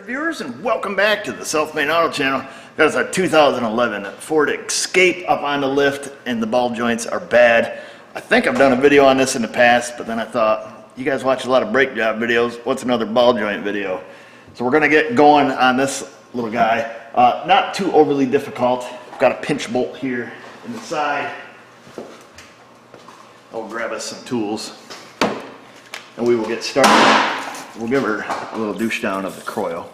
Viewers, and welcome back to the Self-Made Auto channel. That is a 2011 Ford Escape up on the lift, and the ball joints are bad. I think I've done a video on this in the past, but then I thought, you guys watch a lot of brake job videos, what's another ball joint video? So we're gonna get going on this little guy. Not too overly difficult. I've got a pinch bolt here in the side. I'll grab us some tools and we will get started. We'll give her a little douche down of the coil.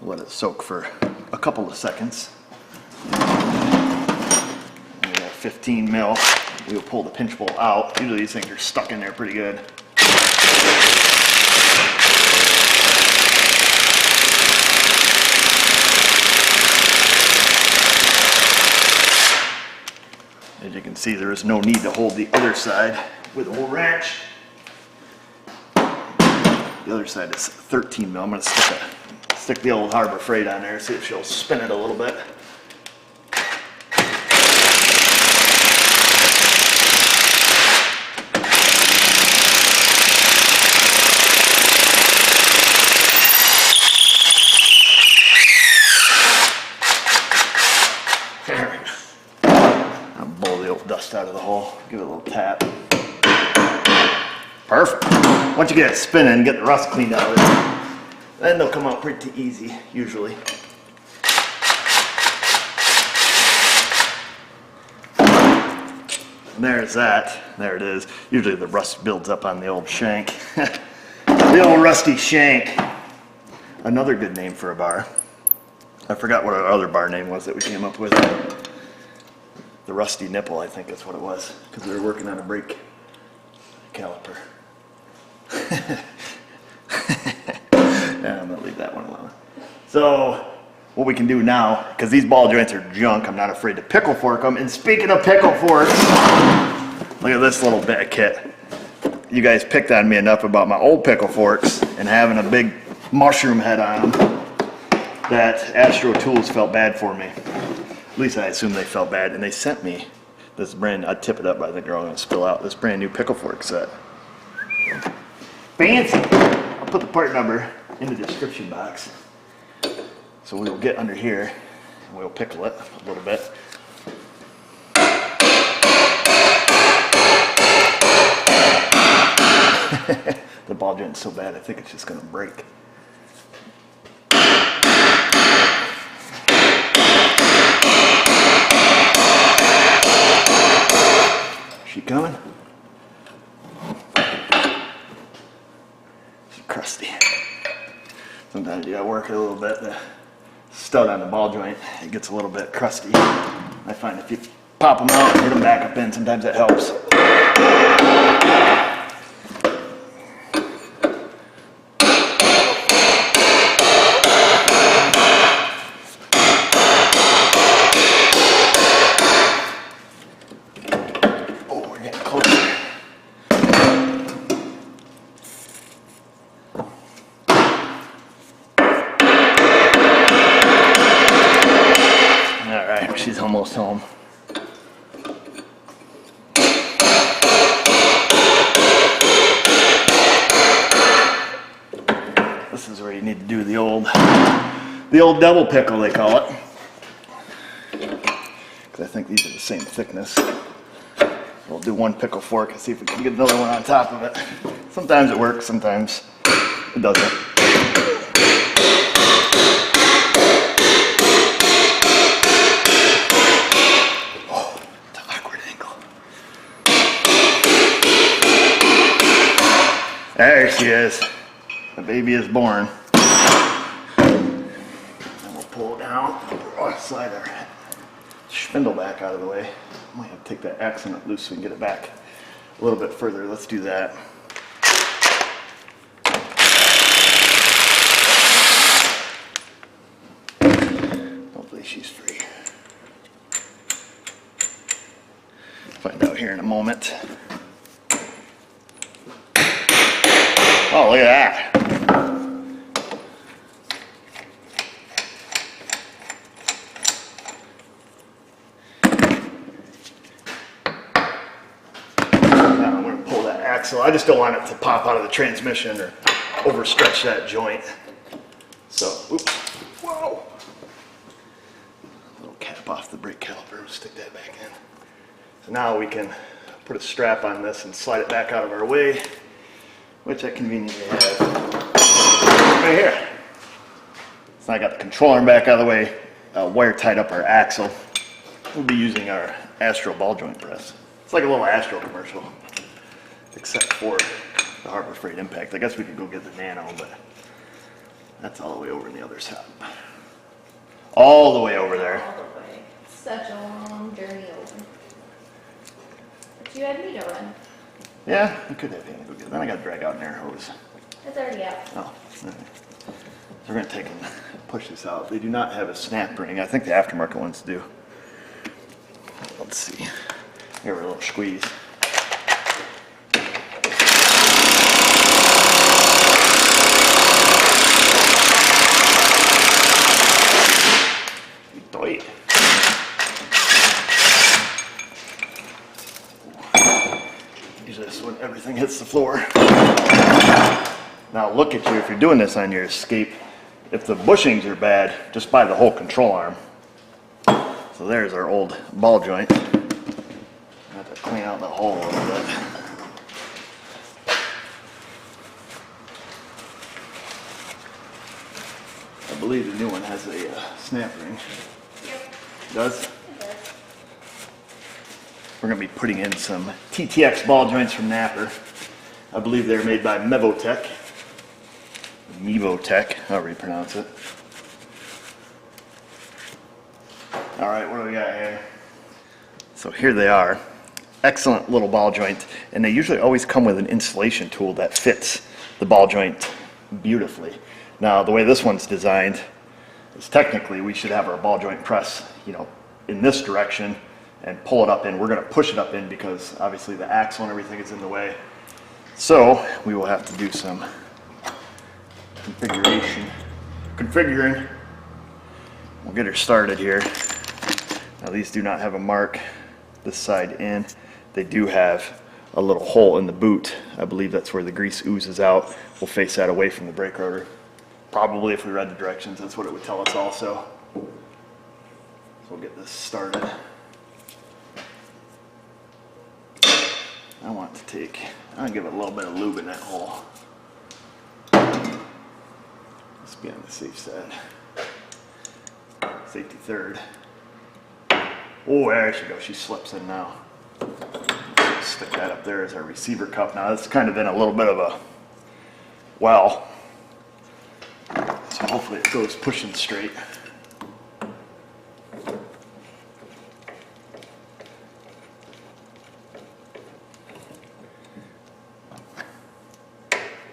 Let it soak for a couple of seconds. And we got 15 mil. We'll pull the pinch bolt out. Usually these things are stuck in there pretty good. As you can see, there is no need to hold the other side with a whole wrench. The other side is 13 mil. I'm going to stick the old Harbor Freight on there, see if she'll spin it a little bit. There we go. I'll blow the old dust out of the hole, give it a little tap. Perfect. Once you get it spinning, get the rust cleaned out of it, then they'll come out pretty easy, usually. And there's that. There it is. Usually the rust builds up on the old shank. The old rusty shank. Another good name for a bar. I forgot what our other bar name was that we came up with. The rusty nipple, I think is what it was, because we were working on a brake caliper. Yeah, I'm gonna leave that one alone. So what we can do now, because these ball joints are junk, I'm not afraid to pickle fork them. And speaking of pickle forks, look at this little bit of kit. You guys picked on me enough about my old pickle forks and having a big mushroom head on them that Astro Tools felt bad for me. At least I assume they felt bad, and they sent me this brand, I'd tip it up, but I think they're all gonna spill out, this brand new pickle fork set. Fancy! I'll put the part number in the description box. So we will get under here and we'll pickle it a little bit. The ball joint's so bad I think it's just gonna break. Is she coming? Crusty. Sometimes you gotta work it a little bit. The stud on the ball joint, it gets a little bit crusty. I find if you pop them out and hit them back up in, sometimes that helps. Oh, we're getting closer. She's almost home. This is where you need to do the old double pickle, they call it. Because I think these are the same thickness. We'll do one pickle fork and see if we can get another one on top of it. Sometimes it works, sometimes it doesn't. There she is. The baby is born. And we'll pull it down. Oh, slide our spindle back out of the way. I might have to take that accent loose so we can get it back a little bit further. Let's do that. Hopefully she's free. Find out here in a moment. Oh, look at that. Now I'm going to pull that axle. I just don't want it to pop out of the transmission or overstretch that joint. So, oops, whoa. Little cap off the brake caliper, stick that back in. So now we can put a strap on this and slide it back out of our way, which I conveniently have right here. So I got the control arm back out of the way, wire tied up our axle. We'll be using our Astro ball joint press. It's like a little Astro commercial, except for the Harbor Freight Impact. I guess we could go get the Nano, but that's all the way over on the other side. All the way over there. All the way. Such a long journey over. But you had me to run. Yeah, I could have Hannah go get it. Then I got to drag out an air hose. It's already out. Oh, all right. So we're going to take and push this out. They do not have a snap ring. I think the aftermarket ones do. Let's see. Here, a little squeeze. Wait. Use this when everything hits the floor. Now look at you, if you're doing this on your Escape, if the bushings are bad, just buy the whole control arm. So there's our old ball joint. I have to clean out the hole a little bit. I believe the new one has a snap ring. Yep. Does? It does. We're going to be putting in some TTX ball joints from Napper. I believe they're made by Mevotech. Mevotech, however you pronounce it. All right, what do we got here? So here they are. Excellent little ball joint, and they usually always come with an installation tool that fits the ball joint beautifully. Now, the way this one's designed is technically we should have our ball joint press, in this direction and pull it up in. We're going to push it up in because obviously the axle and everything is in the way. So we will have to do some configuring. We'll get her started here. Now these do not have a mark this side in. They do have a little hole in the boot. I believe that's where the grease oozes out. We'll face that away from the brake rotor. Probably if we read the directions, that's what it would tell us also. So we'll get this started. I'm going to give it a little bit of lube in that hole. Let's be on the safe side. Safety third. Oh, there she goes. She slips in now. Let's stick that up there as our receiver cup. Now it's kind of in a little bit of a well. So hopefully it goes pushing straight.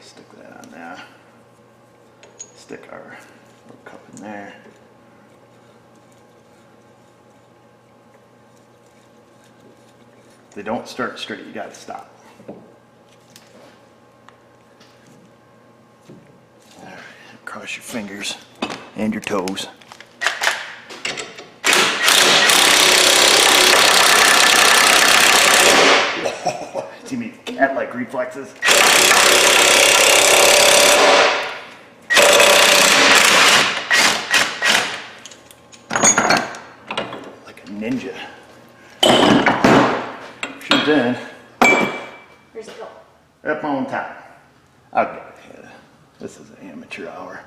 Stick that on there. Stick our little cup in there. If they don't start straight, you gotta stop. Alright, cross your fingers and your toes. Oh, see me cat-like reflexes? Like a ninja. She's in. Where's it go? Up on top. I'll get it. This is an amateur hour.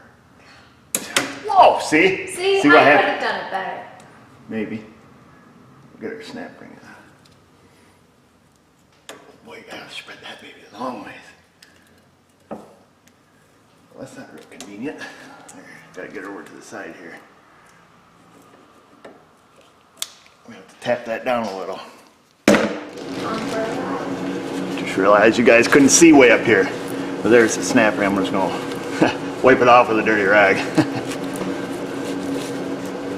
Whoa, see? See, what I could happened? have done it better. Maybe. We'll get her snap ring out. Boy, you gotta spread that baby a long ways. Well, that's not real convenient. There, gotta get her over to the side here. We have to tap that down a little. Just realized you guys couldn't see way up here. But there's the snap ring. I'm just gonna wipe it off with a dirty rag.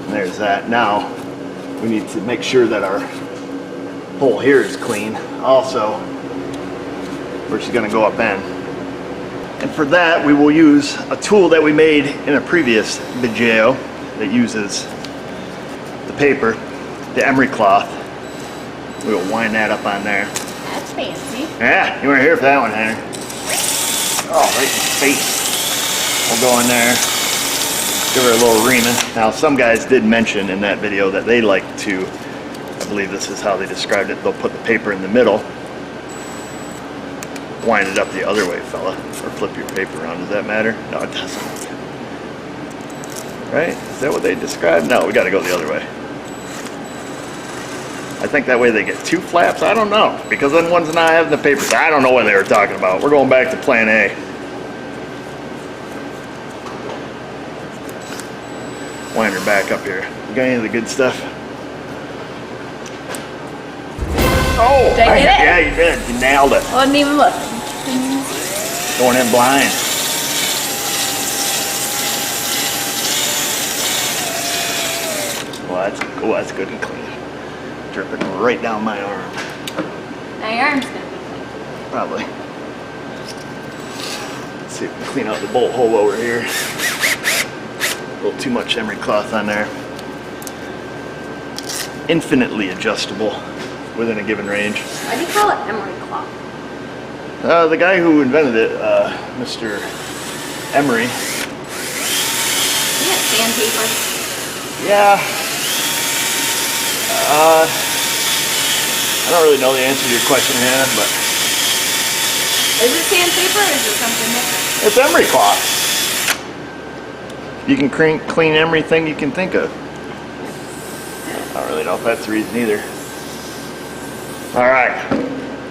And there's that. Now we need to make sure that our hole here is clean also, where she's gonna go up in. And for that we will use a tool that we made in a previous video that uses the paper, the emery cloth. We will wind that up on there. That's fancy. Yeah, you weren't here for that one, Henry. Oh, right in the face. We'll go in there, give her a little reaming. Now, some guys did mention in that video that they like to, I believe this is how they described it, they'll put the paper in the middle, wind it up the other way, fella, or flip your paper around. Does that matter? No, it doesn't. Right? Is that what they described? No, we got to go the other way. I think that way they get 2 flaps. I don't know, because then one's not having the papers. I don't know what they were talking about. We're going back to plan A. Wind her back up here. You got any of the good stuff? Oh! Did I get it? Yeah, you did. You nailed it. Wasn't even looking. Going in blind. That's good and clean. Dripping right down my arm. Now your arm's gonna be clean. Probably. Let's see if we can clean out the bolt hole over here. A little too much emery cloth on there. Infinitely adjustable within a given range. Why do you call it emery cloth? The guy who invented it, Mr. Emery. Isn't it sandpaper? Yeah. I don't really know the answer to your question, Hannah, but Is it sandpaper or is it something different? it's emery cloth. You can clean everything you can think of. I don't really know if that's the reason either. All right.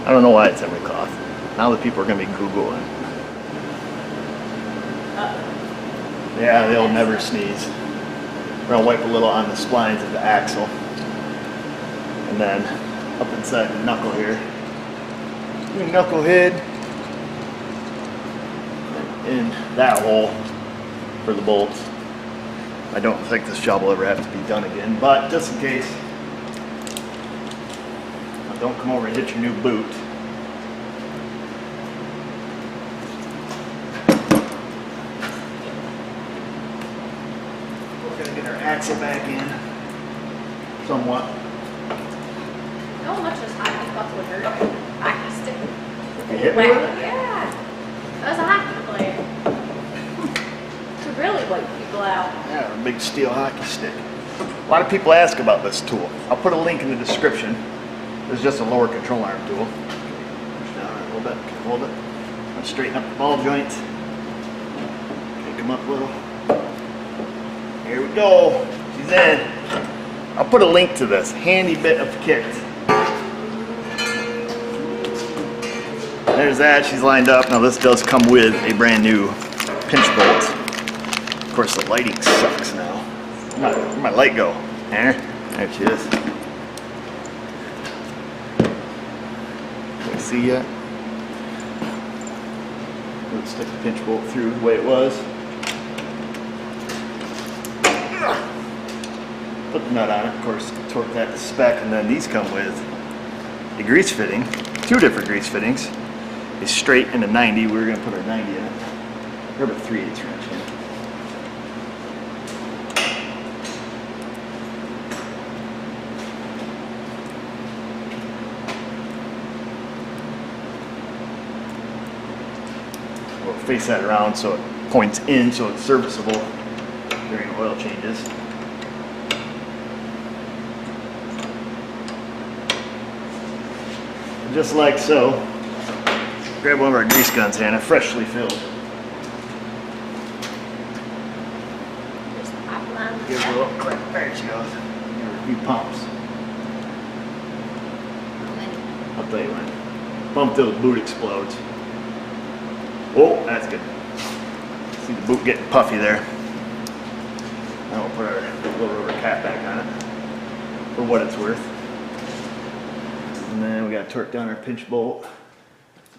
I don't know why it's emery cloth. Now the people are going to be Googling. Yeah, they'll never sneeze. We're going to wipe a little on the splines of the axle. And then up inside the knuckle here. Your knuckle head. In that hole for the bolts. I don't think this job will ever have to be done again, but just in case. Now don't come over and hit your new boot. We're gonna get our axle back in. Somewhat. How much does hockey puck would hurt? Hockey stick. You hit me Whack. with it? Yeah. That was a hockey player. To really wipe people out. Yeah, a big steel hockey stick. A lot of people ask about this tool. I'll put a link in the description. It's just a lower control arm tool. Push down a little bit, hold it. I'll straighten up the ball joint. Kick them up a little. Here we go. She's in. I'll put a link to this handy bit of kit. There's that, she's lined up. Now this does come with a brand new pinch bolt. Of course the lighting sucks now. Where'd my light go? There she is. Can you see yet? Let's stick the pinch bolt through the way it was. Put the nut on it, of course, torque that to spec, and then these come with a grease fitting, 2 different grease fittings. A straight and a 90. We were going to put our 90 in it. Grab a 3/8 wrench in. We'll face that around so it points in so it's serviceable during oil changes. And just like so. Grab one of our grease guns, Hannah, freshly filled. Just pop them on. Give her a little crack. There she goes. Give her a few pumps. I'll tell you when. Pump till the boot explodes. Oh, that's good. See the boot getting puffy there. Now we'll put our little rubber cap back on it for what it's worth. And then we got to torque down our pinch bolt.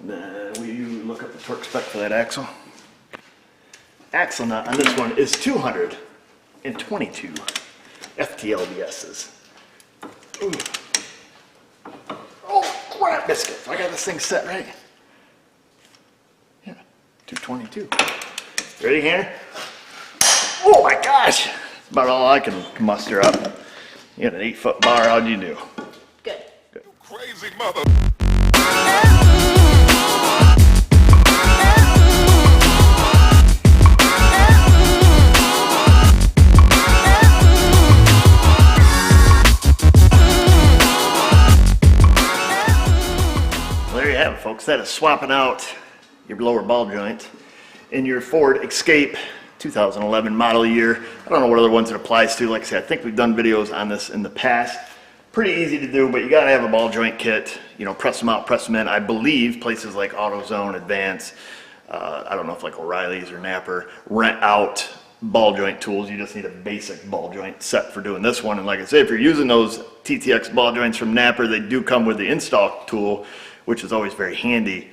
Then we look up the torque spec for that axle. Axle nut on this one is 222 FTLBSs. Ooh. Oh, crap biscuits. I got this thing set right. Yeah, 222. Ready, Hannah? Oh my gosh. That's about all I can muster up. You got an 8-foot bar. How'd you do? Good. Good. Crazy mother. folks. That is swapping out your lower ball joint in your Ford Escape 2011 model year. I don't know what other ones it applies to. Like I said, I think we've done videos on this in the past. Pretty easy to do, but you gotta have a ball joint kit. You know, press them out, press them in. I believe places like AutoZone, Advance, I don't know if like O'Reilly's or Napper, rent out ball joint tools. You just need a basic ball joint set for doing this one. And like I said, if you're using those TTX ball joints from Napper, they do come with the install tool, which is always very handy.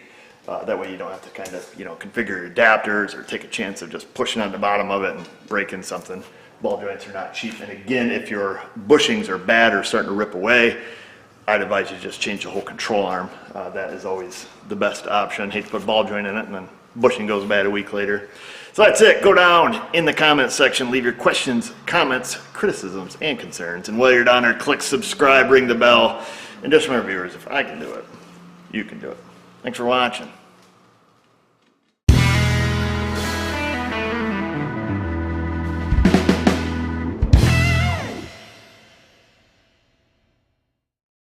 That way you don't have to kind of, you know, configure your adapters or take a chance of just pushing on the bottom of it and breaking something. Ball joints are not cheap. And again, if your bushings are bad or starting to rip away, I'd advise you to just change the whole control arm. That is always the best option. Hate to put a ball joint in it and then bushing goes bad a week later. So that's it. Go down in the comments section, leave your questions, comments, criticisms, and concerns. And while you're down there, click subscribe, ring the bell. And just remember, viewers, if I can do it, you can do it. Thanks for watching.